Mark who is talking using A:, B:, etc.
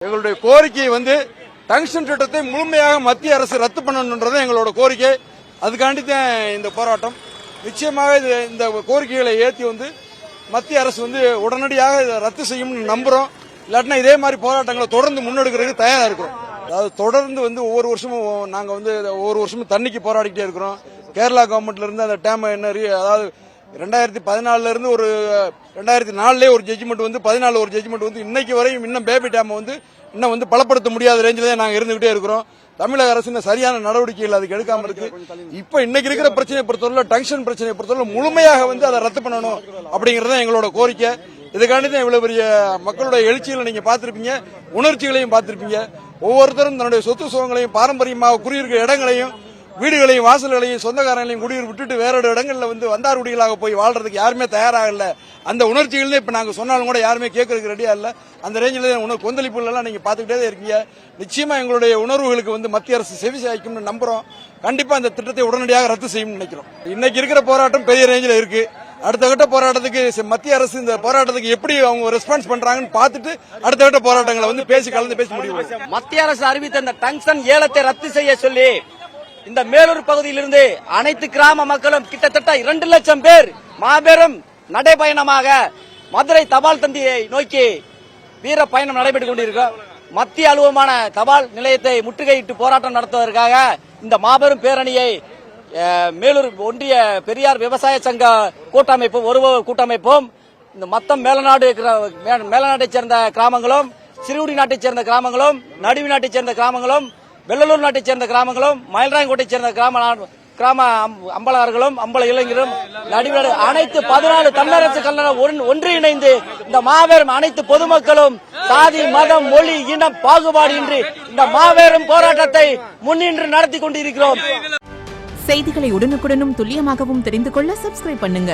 A: எங்களுடைய கோரிக்கை டங்ஸ்டன் திட்டத்தை முழுமையாக மத்திய அரசு ரத்து பண்ணணும்ன்றது எங்களோட கோரிக்கை. அதுக்காண்டி தான் இந்த போராட்டம். நிச்சயமாக இந்த கோரிக்கைகளை ஏற்றி மத்திய அரசு உடனடியாக இதை ரத்து செய்யும்னு நம்புறோம். இல்லாட்டினா இதே மாதிரி போராட்டங்களை தொடர்ந்து முன்னெடுக்கிறதுக்கு தயாரா இருக்கிறோம். அதாவது தொடர்ந்து ஒவ்வொரு வருஷமும் நாங்க ஒவ்வொரு வருஷமும் தண்ணிக்கு போராடிக்கிட்டே இருக்கிறோம். கேரளா கவர்மெண்ட்ல இருந்து அந்த டேம் அதாவது 2014 இருந்து ஒரு 2004 ஒரு ஜட்ஜ்மெண்ட் 14 ஒரு ஜட்ஜ்மெண்ட் இன்னைக்கு வரையும் இன்னும் பேபி டேம் இன்னும் பலப்படுத்த முடியாத ரேஞ்சில நாங்க இருந்துகிட்டே இருக்கிறோம். தமிழக அரசு சரியான நடவடிக்கைகள் அதுக்கு எடுக்காம இருக்கு. இப்ப இன்னைக்கு இருக்கிற பிரச்சனையை பொறுத்தவரை டங்ஷன் பிரச்சனையை பொறுத்தவரை முழுமையாக அதை ரத்து பண்ணணும் அப்படிங்கறது எங்களோட கோரிக்கை. இதுக்காண்டி தான் இவ்வளவு பெரிய மக்களுடைய எழுச்சிகளை நீங்க பார்த்திருப்பீங்க, உணர்ச்சிகளையும் பார்த்திருப்பீங்க. ஒவ்வொருத்தரும் தன்னுடைய சொத்து சுகங்களையும் பாரம்பரியமாக குடியிருக்கிற இடங்களையும் வீடுகளையும் வாசல்களையும் சொந்தக்காரங்களையும் குடியிருப்பு விட்டுட்டு வேற இடங்கள்ல வந்தார்குடிகளாக போய் வாழ்றதுக்கு யாருமே தயாராக இல்ல. அந்த உணர்ச்சிகள் இப்ப நாங்க சொன்னாலும் கூட யாருமே கேட்கறதுக்கு ரெடியா இல்ல. அந்த ரேஞ்சில கொந்தளிப்புகள் எல்லாம் நீங்க பாத்துக்கிட்டே இருக்கீங்க. நிச்சயமா எங்களுடைய உணர்வுகளுக்கு மத்திய அரசு செவி சாய்க்கும்னு நம்புறோம். கண்டிப்பா இந்த திட்டத்தை உடனடியாக ரத்து செய்யும் நினைக்கிறோம். இன்னைக்கு இருக்கிற போராட்டம் பெரிய ரேஞ்சில இருக்கு. அடுத்த கட்ட போராட்டத்துக்கு மத்திய அரசு இந்த போராட்டத்துக்கு எப்படி அவங்க ரெஸ்பான்ஸ் பண்றாங்கன்னு பார்த்துட்டு அடுத்த கட்ட போராட்டங்களை கலந்து பேசி முடியும்.
B: மத்திய அரசு அறிவித்த இந்த டங்ஸ்டன் ஏலத்தை ரத்து செய்ய சொல்லி இந்த மேலூர் பகுதியிலிருந்து அனைத்து கிராம மக்களும் கிட்டத்தட்ட 2 லட்சம் பேர் மாபெரும் நடைபயணமாக மதுரை தபால் தந்தியை நோக்கி வீர பயணம் நடைபெற்றுக் கொண்டிருக்கிறோம். மத்திய அலுவலகமான தபால் நிலையத்தை முற்றுகையிட்டு போராட்டம் நடத்துவதற்காக இந்த மாபெரும் பேரணியை மேலூர் ஒன்றிய பெரியார் விவசாய சங்க கூட்டமைப்பும் ஒரு கூட்டமைப்பும் இந்த மொத்தம் மேலநாட்டைச் சேர்ந்த கிராமங்களும், சிறுகுடி நாட்டைச் சேர்ந்த கிராமங்களும், நடுவி நாட்டைச் சேர்ந்த கிராமங்களும், வெள்ளலூர் நாட்டைச் சேர்ந்த கிராமங்களும், மயில்ராயங்கோட்டைச் சேர்ந்த கிராம அம்பலர்களும் அம்பல இளைஞரும் நடுவில் அனைத்து 14 தமிழரசு கலைஞர் ஒன்றிணைந்து இந்த மாபெரும் அனைத்து பொதுமக்களும் சாதி மதம் மொழி இனம் பாகுபாடு இன்றி இந்த மாபெரும் போராட்டத்தை முன்னின்று நடத்தி கொண்டிருக்கிறோம்.
C: செய்திகளை உடனுக்குடனும் துல்லியமாகவும் தெரிந்து கொள்ள சப்ஸ்கிரைப் பண்ணுங்க.